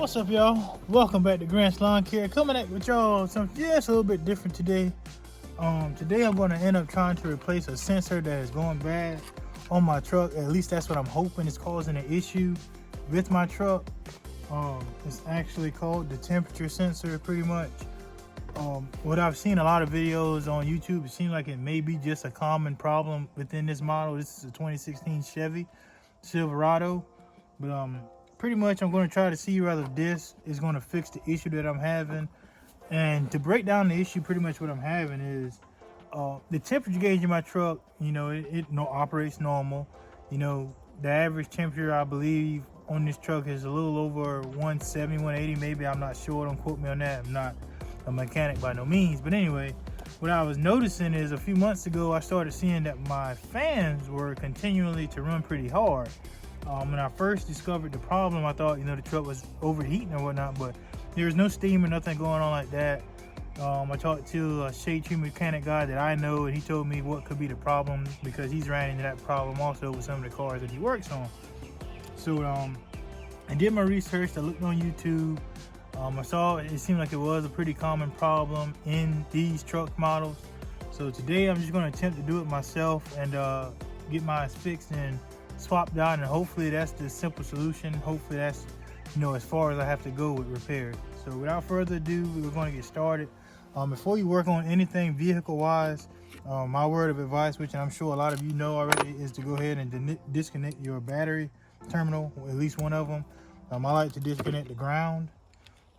What's up, y'all? Welcome back to Grant's Lawn Care. Coming at with y'all something just a little bit different today. Today I'm going to end up trying to replace a sensor that is going bad on my truck. At least that's what I'm hoping is causing an issue with my truck. It's actually called the temperature sensor, pretty much. What I've seen a lot of videos on YouTube, it seems like it may be just a common problem within this model. This is a 2016 Chevy Silverado, but pretty much I'm going to try to see whether this is going to fix the issue that I'm having. And to break down the issue, pretty much what I'm having is the temperature gauge in my truck, it operates normal. The average temperature, I believe, on this truck is a little over 170, 180 maybe. I'm not sure. Don't quote me on that. I'm not a mechanic by no means. But anyway, what I was noticing is a few months ago, I started seeing that my fans were continually to run pretty hard. When I first discovered the problem, I thought, the truck was overheating or whatnot, but there's no steam or nothing going on like that. I talked to a shade tree mechanic guy that I know, and he told me what could be the problem because he's ran into that problem also with some of the cars that he works on. So I did my research. I looked on YouTube. I saw it seemed like it was a pretty common problem in these truck models. So today I'm just going to attempt to do it myself and get mine fixed and swapped out, and hopefully that's the simple solution. Hopefully that's as far as I have to go with repairs. So without further ado, we're going to get started. Before you work on anything vehicle wise, my word of advice, which I'm sure a lot of you know already, is to go ahead and disconnect your battery terminal, or at least one of them. I like to disconnect the ground.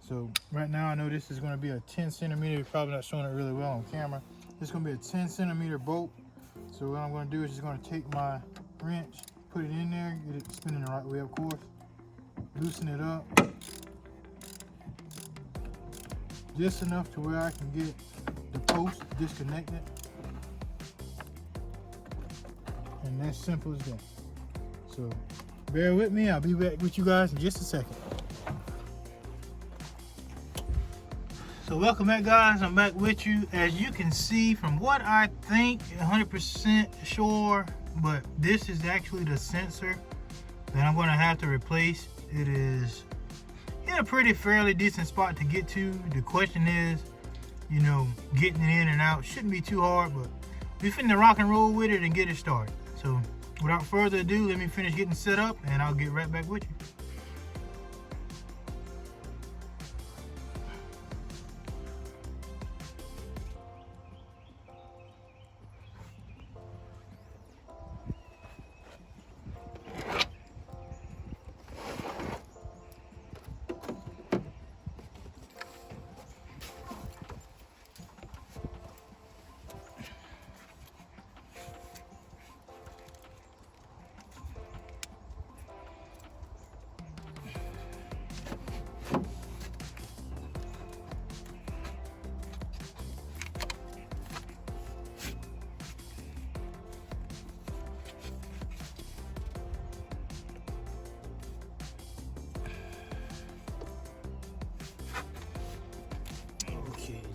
So right now I know this is going to be a 10 centimeter, you're probably not showing it really well on camera. This is going to be a 10 centimeter bolt. So what I'm going to do is just going to take my wrench, put it in there, get it spinning the right way, of course. Loosen it up just enough to where I can get the post disconnected. And that's simple as that. So bear with me, I'll be back with you guys in just a second. So welcome back, guys. I'm back with you. As you can see, from what I think, 100% sure, but this is actually the sensor that I'm going to have to replace. It is in a fairly decent spot to get to. The question is, getting it in and out shouldn't be too hard, but we're finna rock and roll with it and get it started. So without further ado, let me finish getting set up and I'll get right back with you.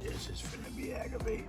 This is finna be aggravating.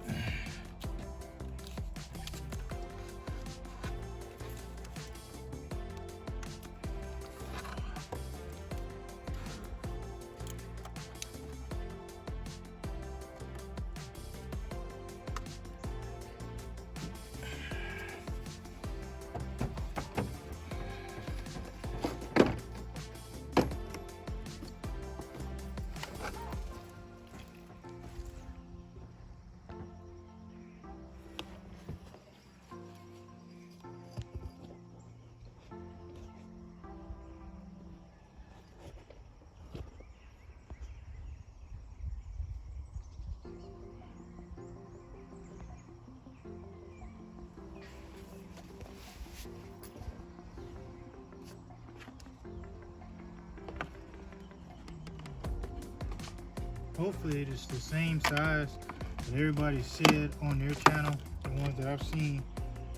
Hopefully it is the same size that everybody said on their channel. The ones that I've seen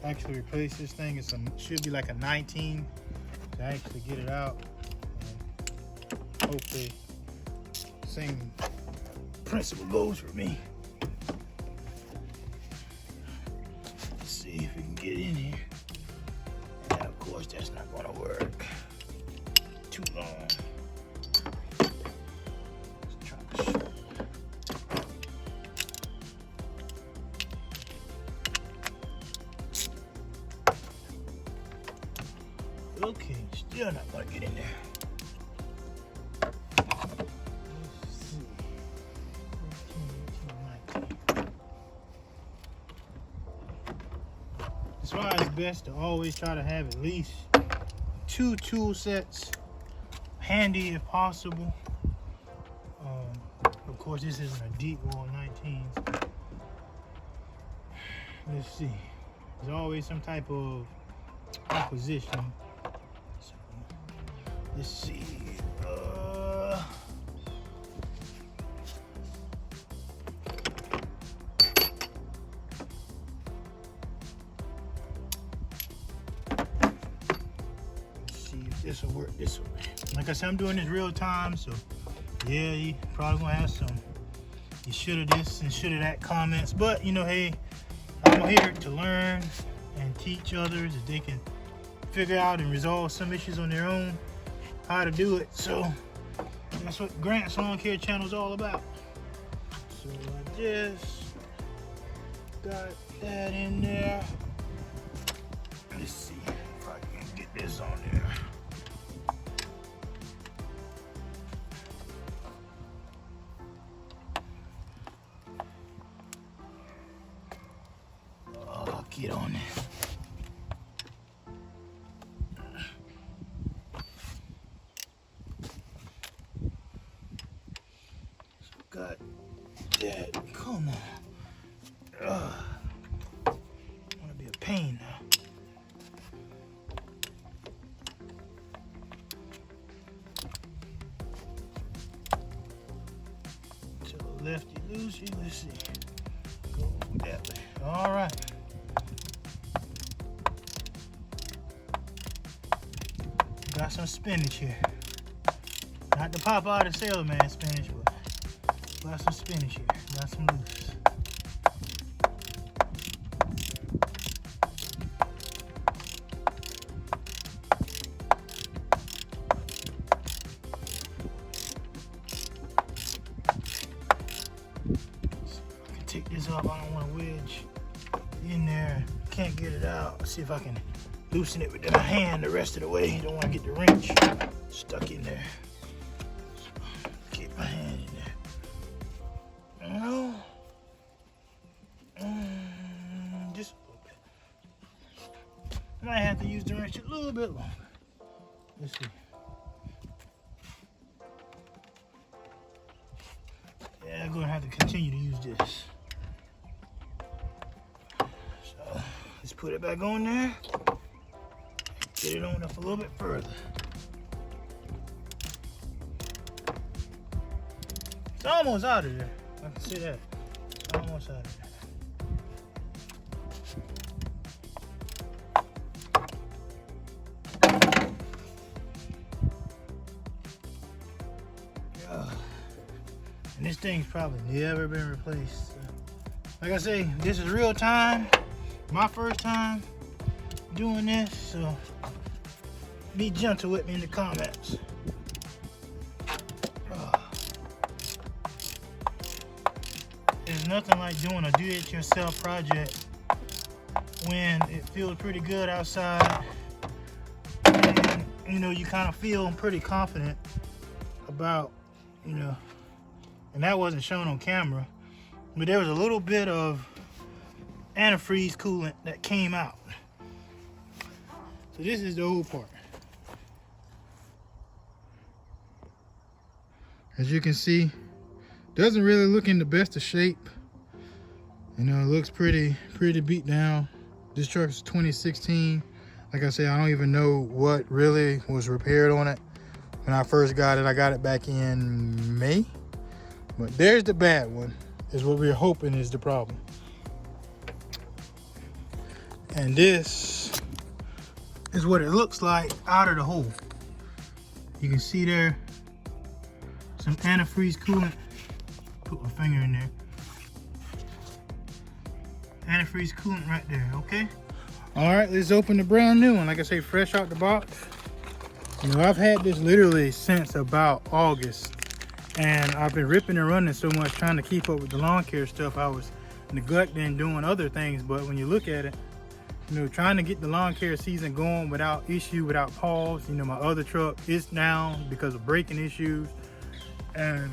actually replace this thing. It should be like a 19 to actually get it out. And hopefully same principle goes for me. Let's see if we can get in here. And of course that's not gonna work too long. still not gonna get in there. Let's see. 15, 18, 19. That's why it's best to always try to have at least 2 tool sets handy if possible. Of course, this isn't a deep wall 19s. Let's see. There's always some type of acquisition. So, let's see. Let's see if this will work this way. Like I said, I'm doing this real time, so yeah, you probably gonna have some you shoulda this and shoulda that comments, but you know, hey, I'm here to learn and teach others if they can figure out and resolve some issues on their own, how to do it. So that's what Grant's Lawn Care channel is all about. So I just got that in there. Let's see if I can get this on there. Get on there. So got that. Come on. Wanna be a pain now. To the lefty loosey. Let's see. Go that way. All right. Got some spinach here. Not the Popeye the Sailor Man spinach, but got some spinach here. Got some loose. So I can take this off. I don't want to wedge in there. Can't get it out. Let's see if I can loosen it with my hand the rest of the way. Don't want to get the wrench stuck in there. So, get my hand in there. No. Just a little bit. Might have to use the wrench a little bit longer. Let's see. Yeah, I'm going to have to continue to use this. So, let's put it back on there. Get it on up a little bit further. It's almost out of there. I can see that. It's almost out of there. And this thing's probably never been replaced. Like I say, this is real time. My first time doing this, so be gentle with me in the comments. There's nothing like doing a do-it-yourself project when it feels pretty good outside and you know you kind of feel pretty confident about, you know, and that wasn't shown on camera, but there was a little bit of antifreeze coolant that came out. So this is the old part. As you can see, doesn't really look in the best of shape. You know, it looks pretty beat down. This truck is 2016. Like I said, I don't even know what really was repaired on it. When I first got it, I got it back in May. But there's the bad one, is what we're hoping is the problem. And this is what it looks like out of the hole. You can see there some antifreeze coolant. Put my finger in there. Antifreeze coolant right there, okay? All right, let's open the brand new one. Like I say, fresh out the box. You know, I've had this literally since about August. And I've been ripping and running so much trying to keep up with the lawn care stuff. I was neglecting doing other things, but when you look at it, you know, trying to get the lawn care season going without issue, without pause. You know, my other truck is down because of braking issues, and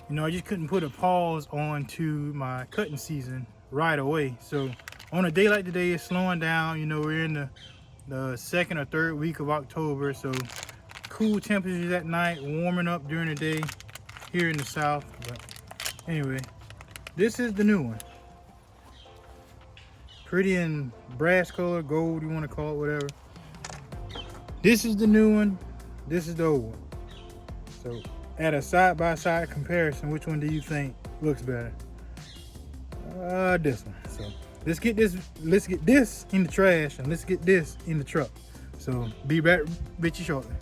you know, I just couldn't put a pause on to my cutting season right away. So on a day like today, it's slowing down. You know, we're in the second or third week of October, so cool temperatures at night, warming up during the day here in the south. But anyway, this is the new one. Pretty in brass color, gold, you want to call it, whatever. This is the new one. This is the old one. So at a side-by-side comparison, which one do you think looks better? This one. So let's get this in the trash, and let's get this in the truck. So be back with you shortly.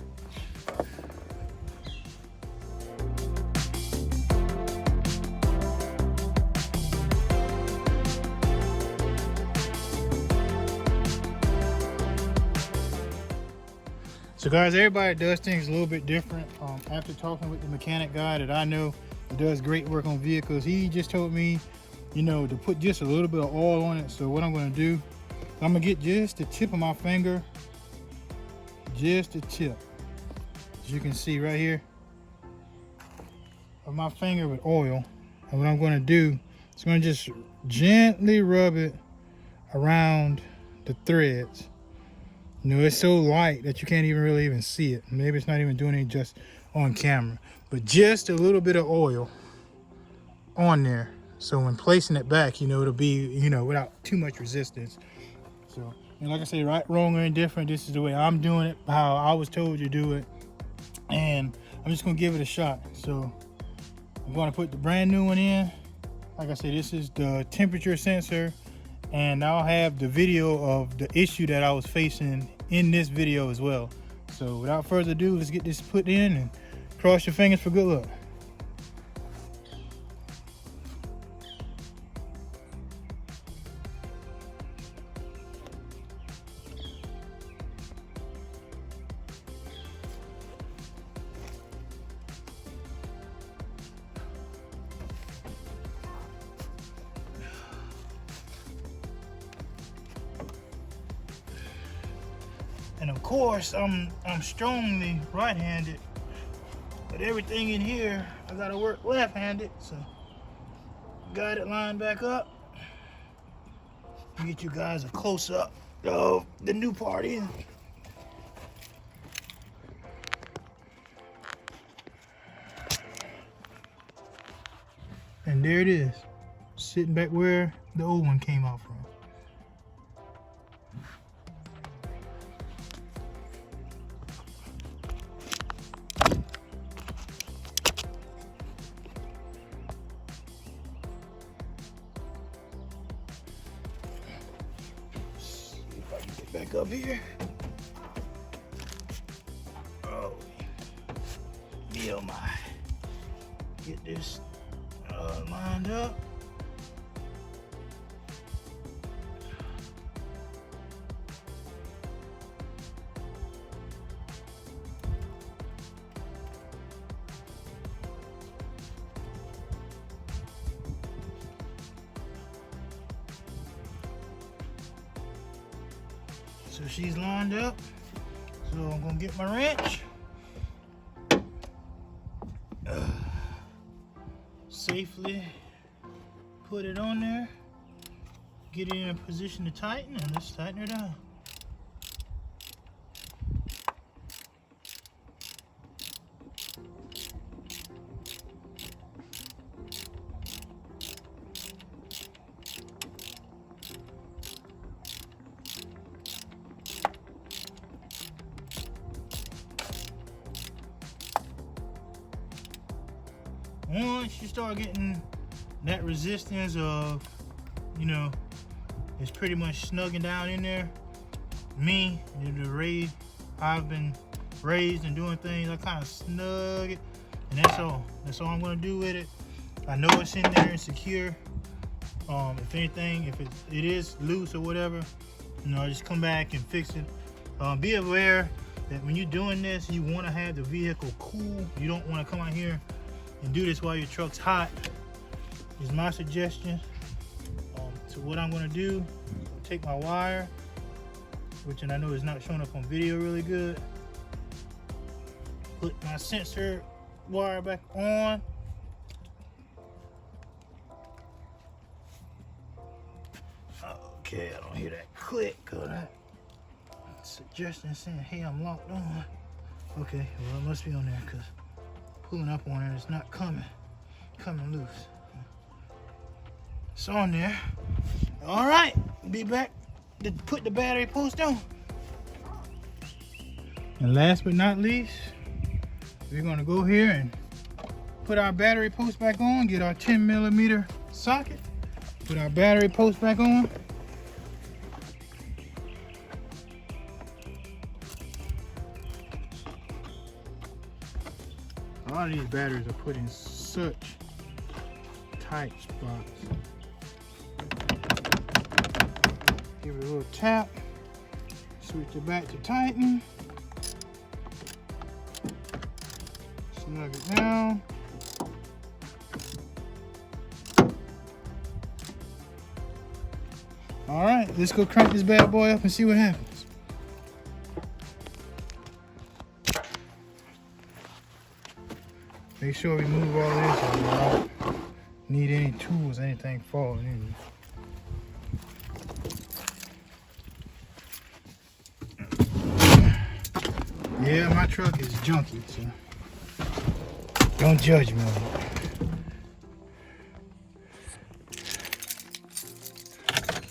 So guys, everybody does things a little bit different. After talking with the mechanic guy that I know who does great work on vehicles, he just told me, you know, to put just a little bit of oil on it. So what I'm gonna do, I'm gonna get just the tip of my finger, just the tip, as you can see right here, of my finger with oil. And what I'm gonna do is I'm gonna just gently rub it around the threads. You know, it's so light that you can't even see it. Maybe it's not even doing it just on camera, but just a little bit of oil on there. So when placing it back, you know, it'll be, you know, without too much resistance. So, and like I say, right, wrong, or indifferent, this is the way I'm doing it, how I was told to do it. And I'm just gonna give it a shot. So I'm gonna put the brand new one in. Like I said, this is the temperature sensor, and I'll have the video of the issue that I was facing in this video as well. So without further ado, let's get this put in and cross your fingers for good luck. And of course, I'm strongly right-handed, but everything in here I gotta work left-handed. So got it lined back up. Get you guys a close-up of the new part in. And there it is, sitting back where the old one came out from. Back up here. Oh, oh my. Get this lined up. So she's lined up. So I'm gonna get my wrench. Safely put it on there. Get it in a position to tighten, and let's tighten her down. Once you start getting that resistance of, you know, it's pretty much snugging down in there. Me, I've been raised and doing things, I kind of snug it, and that's all I'm gonna do with it. I know it's in there and secure. If anything, if it is loose or whatever, you know, I just come back and fix it. Be aware that when you're doing this, you want to have the vehicle cool. You don't want to come out here and do this while your truck's hot, is my suggestion. So what I'm going to do, take my wire, which I know is not showing up on video really good. Put my sensor wire back on. Okay, I don't hear that click. Suggestion saying, hey, I'm locked on. Okay, well, it must be on there because pulling up on it, it's not coming loose. It's on there. All right, be back to put the battery post on. And last but not least, we're gonna go here and put our battery post back on, get our 10mm socket, put our battery post back on. A lot of these batteries are put in such tight spots. Give it a little tap, switch it back to tighten, snug it down. All right, let's go crank this bad boy up and see what happens. Make sure we move all this so we don't need any tools, anything falling in. Yeah, my truck is junky, so don't judge me on it.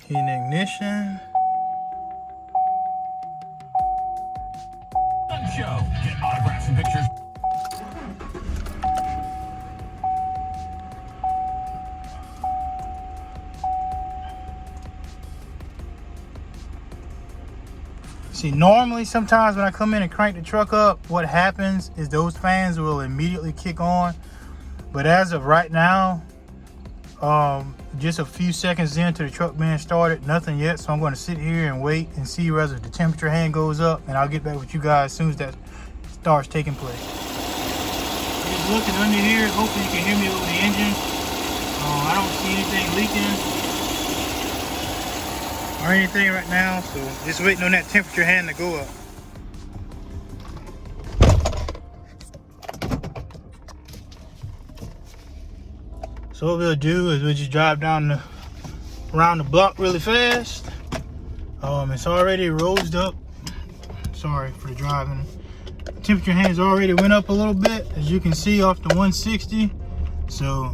In ignition. Show. Get autographs and pictures. See, normally sometimes when I come in and crank the truck up, what happens is those fans will immediately kick on. But as of right now, just a few seconds into the truck being started, nothing yet. So I'm going to sit here and wait and see whether the temperature hand goes up, and I'll get back with you guys as soon as that starts taking place. Just looking under here, hopefully you can hear me over the engine. I don't see anything leaking or anything right now, so just waiting on that temperature hand to go up. So what we'll do is we'll just drive down around the block really fast. It's already rosed up. Sorry for the driving. The temperature hands already went up a little bit, as you can see, off the 160. So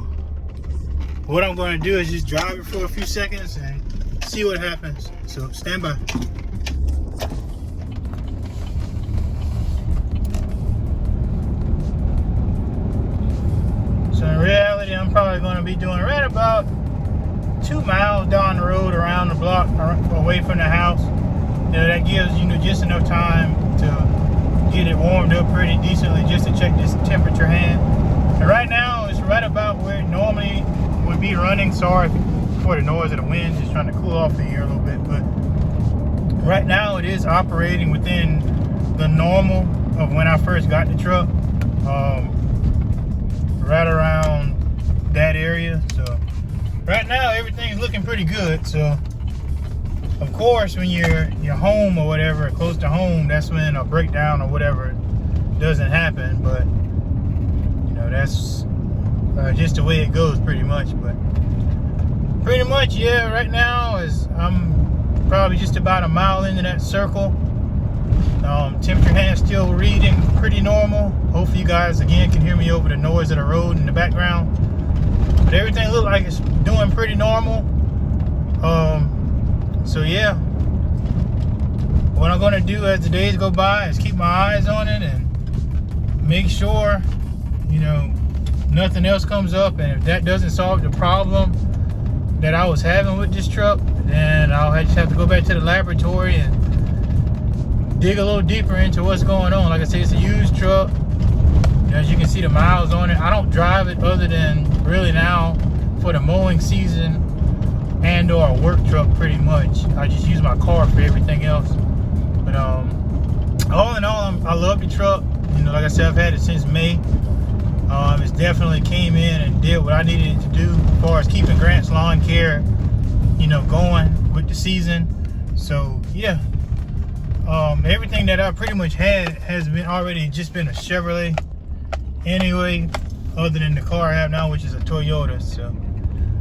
what I'm going to do is just drive it for a few seconds and see what happens. So stand by. So in reality, I'm probably going to be doing right about 2 miles down the road around the block, away from the house. That gives just enough time to get it warmed up pretty decently, just to check this temperature hand. And right now it's right about where it normally would be running. Sorry for the noise of the wind, just trying to cool off the air a little bit. But right now it is operating within the normal of when I first got the truck, right around that area. So right now everything's looking pretty good. So of course when you're home or whatever, close to home, that's when a breakdown or whatever doesn't happen. But that's just the way it goes pretty much. But pretty much, yeah, right now is I'm probably just about a mile into that circle. Temperature hand still reading pretty normal. Hopefully you guys again can hear me over the noise of the road in the background. But everything looks like it's doing pretty normal. So yeah, what I'm gonna do as the days go by is keep my eyes on it and make sure nothing else comes up. And if that doesn't solve the problem that I was having with this truck, then I'll just have to go back to the laboratory and dig a little deeper into what's going on. Like I said, it's a used truck. As you can see the miles on it. I don't drive it other than really now for the mowing season and or a work truck pretty much. I just use my car for everything else. But all in all, I love the truck. Like I said, I've had it since May. It's definitely came in and did what I needed it to do as far as keeping Grant's Lawn Care, going with the season. So yeah, Everything that I pretty much had has been already just been a Chevrolet anyway, other than the car I have now, which is a Toyota. So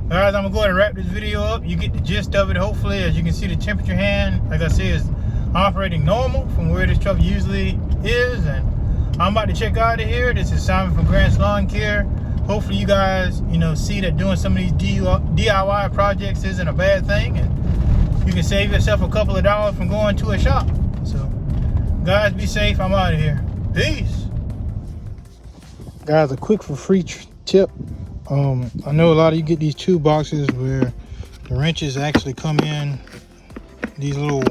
guys, I'm gonna go ahead and wrap this video up. You get the gist of it. Hopefully, as you can see, the temperature hand, like I said, is operating normal from where this truck usually is. And I'm about to check out of here. This is Simon from Grant's Lawn Care. Hopefully you guys, see that doing some of these DIY projects isn't a bad thing, and you can save yourself a couple of dollars from going to a shop. So guys, be safe. I'm out of here. Peace. Guys, a quick for free tip. I know a lot of you get these toolboxes where the wrenches actually come in these little,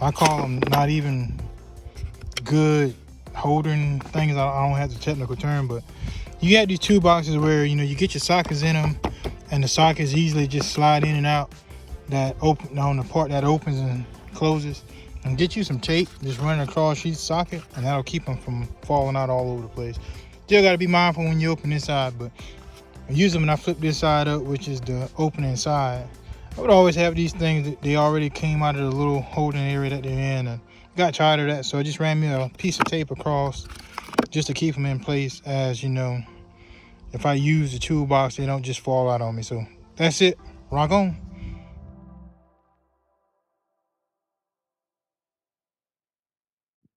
I call them not even good holding things. I don't have the technical term, but you got these toolboxes where you get your sockets in them, and the sockets easily just slide in and out that open on the part that opens and closes. And get you some tape, just run it across each socket, and that'll keep them from falling out all over the place. Still got to be mindful when you open this side, but usually when I flip this side up, which is the opening side, I would always have these things that they already came out of the little holding area that they're in, and got tired of that, so I just ran me a piece of tape across just to keep them in place. As if I use the toolbox, they don't just fall out on me. So that's it. Rock on.